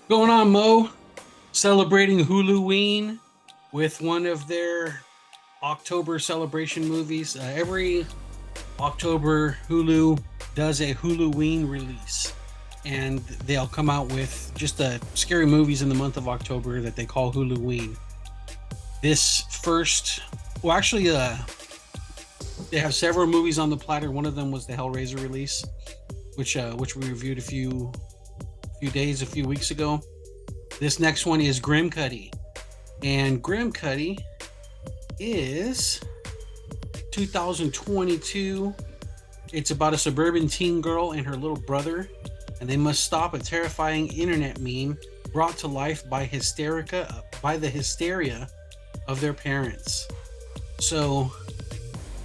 Going on, Mo? Celebrating HULUWEEN with one of their October celebration movies. Every October, Hulu does a HULUWEEN release, and they'll come out with just scary movies in the month of October that they call HULUWEEN. This first, well, actually, they have several movies on the platter. One of them was the Hellraiser release, which we reviewed a few weeks ago. This next one is GRIMCUTTY, and GRIMCUTTY is 2022. It's about a suburban teen girl and her little brother, and they must stop a terrifying internet meme brought to life by the hysteria of their parents. So,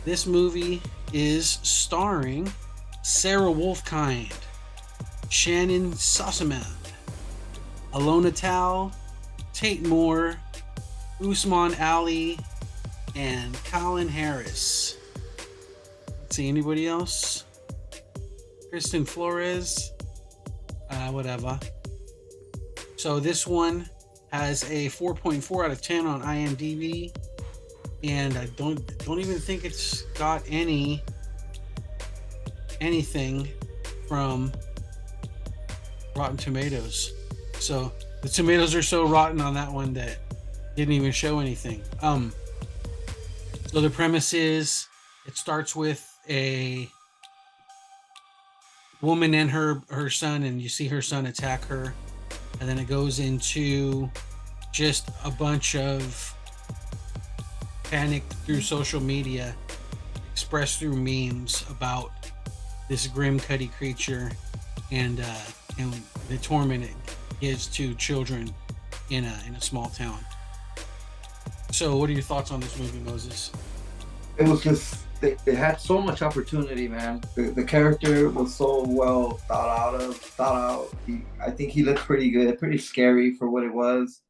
this movie is starring Sarah Wolfkind, Shannon Sossamon, Alona Tal, Tate Moore, Usman Ali, and Colin Harris. Let's see, anybody else? Kristen Flores, whatever. So this one has a 4.4 out of 10 on IMDb, and I don't even think it's got anything from Rotten Tomatoes. So the tomatoes are so rotten on that one that didn't even show anything. So the premise is it starts with a woman and her son, and you see her son attack her, and then it goes into just a bunch of panic through social media expressed through memes about this GRIMCUTTY creature and the torment it gives to children in a small town. So, what are your thoughts on this movie, Moses? It was just they had so much opportunity, man. The character was so well thought out. I think he looked pretty good, pretty scary for what it was.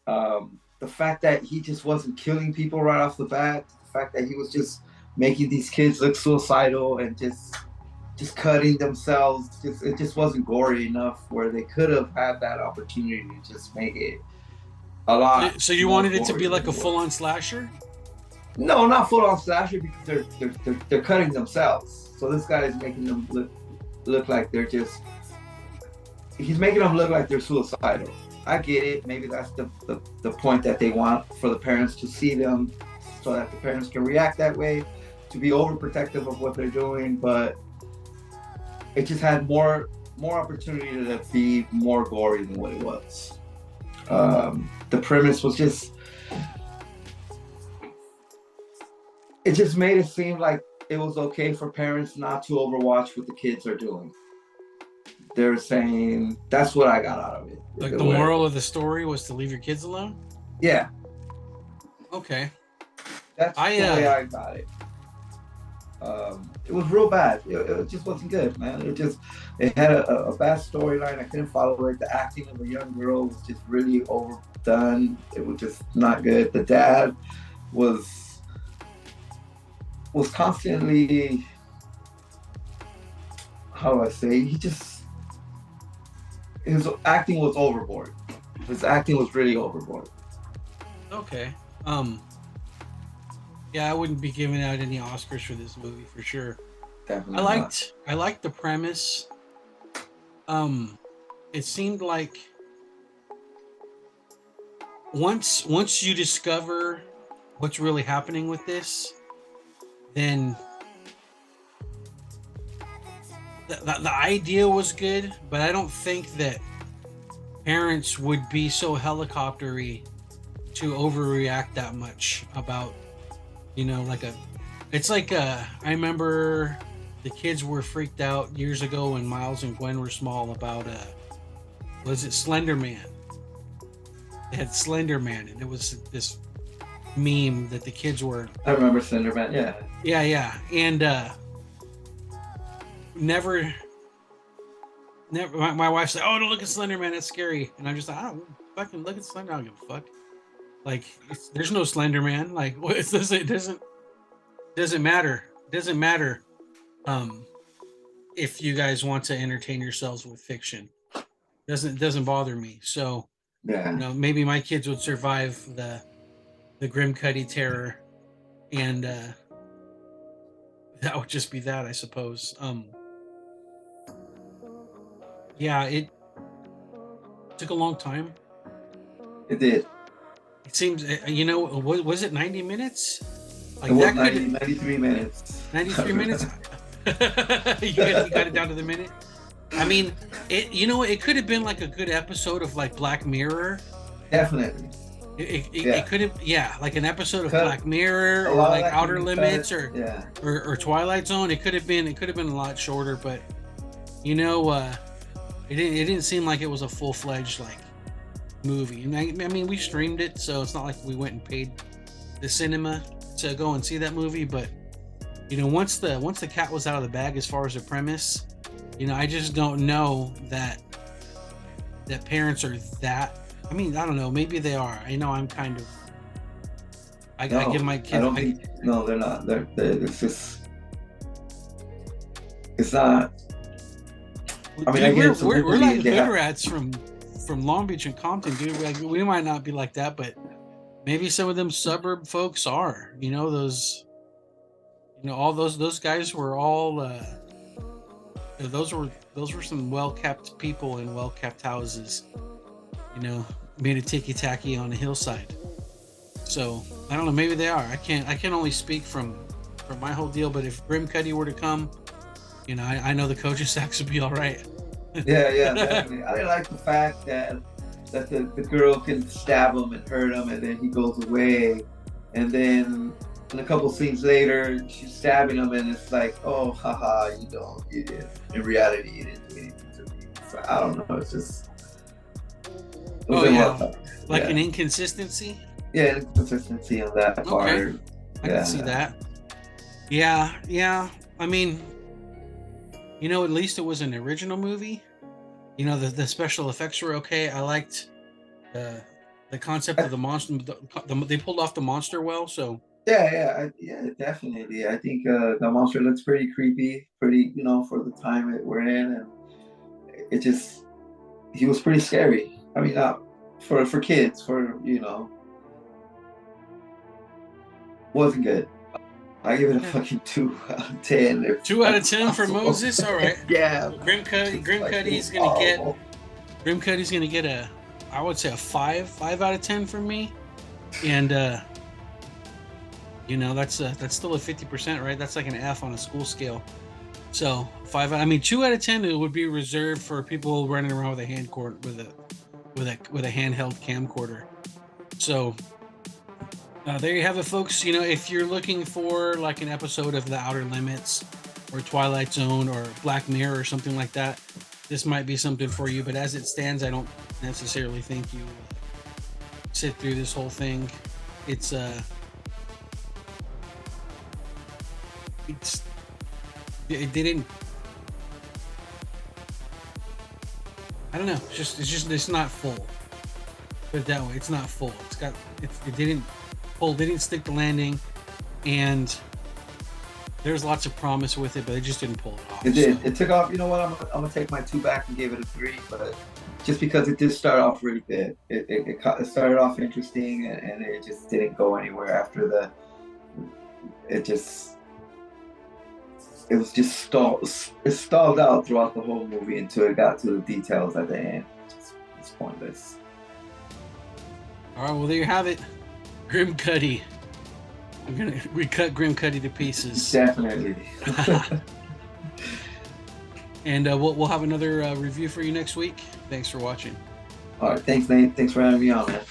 The fact that he just wasn't killing people right off the bat, the fact that he was just making these kids look suicidal and just cutting themselves, it just wasn't gory enough where they could have had that opportunity to just make it a lot So you more wanted it to be gory like than a it full-on was. slasher? No, not full on slasher because they're cutting themselves. So this guy is making them look like they're just. He's making them look like they're suicidal. I get it. Maybe that's the point that they want for the parents to see them, so that the parents can react that way, to be overprotective of what they're doing. But it just had more opportunity to be more gory than what it was. The premise was just it just made it seem like it was okay for parents not to overwatch what the kids are doing. They're saying that's what I got out of it. Like the moral of the story was to leave your kids alone? Yeah, Okay. that's I the way I got it. It was real bad. It just wasn't good, man. It had a bad storyline. I couldn't follow it. The acting of the young girl was just really overdone. It was just not good. The dad was was constantly, how do I say, his acting was overboard. His acting was really overboard. okay. Yeah, I wouldn't be giving out any Oscars for this movie for sure. I Definitely not. liked I liked the premise. Um it seemed like once you discover what's really happening with this, then the idea was good, but I don't think that parents would be so helicoptery to overreact that much about, like it's like I remember the kids were freaked out years ago when Miles and Gwen were small about was it Slender Man? They had Slender Man, and it was this meme that the kids were. I remember Slenderman. Yeah, Yeah, and never my wife said, "Oh, don't look at Slender Man, that's scary," and I'm just like, "I don't fucking look at Slender, I don't give a fuck." Like, there's no Slender Man. Like, what? It doesn't matter. It doesn't matter. Um, if you guys want to entertain yourselves with fiction. doesn't bother me. So Yeah. maybe my kids would survive the GRIMCUTTY terror, and that would just be that, I suppose. Yeah, it took a long time. It did. It seems, what was it, 90 minutes? It Like was that could 93 minutes. 93 minutes. You got it down to the minute. I mean, it could have been like a good episode of like Black Mirror. Definitely. It could have, yeah, like an episode of Cut. Black Mirror A or lot of like that Outer can be Limits cut. or, Yeah. or Twilight Zone. It could have been a lot shorter, but it didn't seem like it was a full-fledged like movie. And I mean, we streamed it, so it's not like we went and paid the cinema to go and see that movie. But once the cat was out of the bag as far as the premise, I just don't know that parents are that. I mean, I don't know. Maybe they are. I know I'm kind of. I give my kids. I don't think. No, they're not. It's just. It's not. I mean, dude, we're like hood rats from Long Beach and Compton, dude. We might not be like that, but maybe some of them suburb folks are. All those guys were all. Those were some well-kept people in well-kept houses. Made a ticky-tacky on a hillside. So I don't know. Maybe they are. I can only speak from my whole deal. But if GRIMCUTTY were to come, I know the Kojak would be all right. Yeah, definitely. I like the fact that the girl can stab him and hurt him, and then he goes away, and then a couple scenes later, she's stabbing him, and it's like, oh, haha, you didn't. In reality, you didn't do anything to me. So I don't know. It's just. Like an inconsistency. Yeah, inconsistency on that part. Okay. I can see that. Yeah. I mean, at least it was an original movie. The special effects were okay. I liked the concept of the monster. They pulled off the monster well. So. Yeah, definitely. I think the monster looks pretty creepy, pretty for the time that we're in, and he was pretty scary. I mean, for kids, wasn't good. I give it a fucking 2 out of 10. 2 out of 10 for Moses. All right. Yeah. GRIMCUTTY's gonna get I would say a 5 out of 10 from me, and that's still a 50%, right? That's like an F on a school scale. So 2 out of 10 it would be reserved for people running around with a handheld camcorder. So there you have it, folks. If you're looking for like an episode of The Outer Limits or Twilight Zone or Black Mirror or something like that, this might be something for you. But as it stands, I don't necessarily think you sit through this whole thing. It didn't. I don't know. It's not full. Put it that way. It's not full. It didn't stick the landing, and there's lots of promise with it, but it just didn't pull it off. It did. So. It took off. You know what? I'm gonna take my 2 back and give it a 3, but just because it did start off really good. It started off interesting, and it just didn't go anywhere after it was just stalled. It stalled out throughout the whole movie until it got to the details at the end. It's pointless. All right, well, there you have it. GRIMCUTTY. We cut GRIMCUTTY to pieces. Definitely. And we'll have another review for you next week. Thanks for watching. All right, thanks, Nate. Thanks for having me on, man.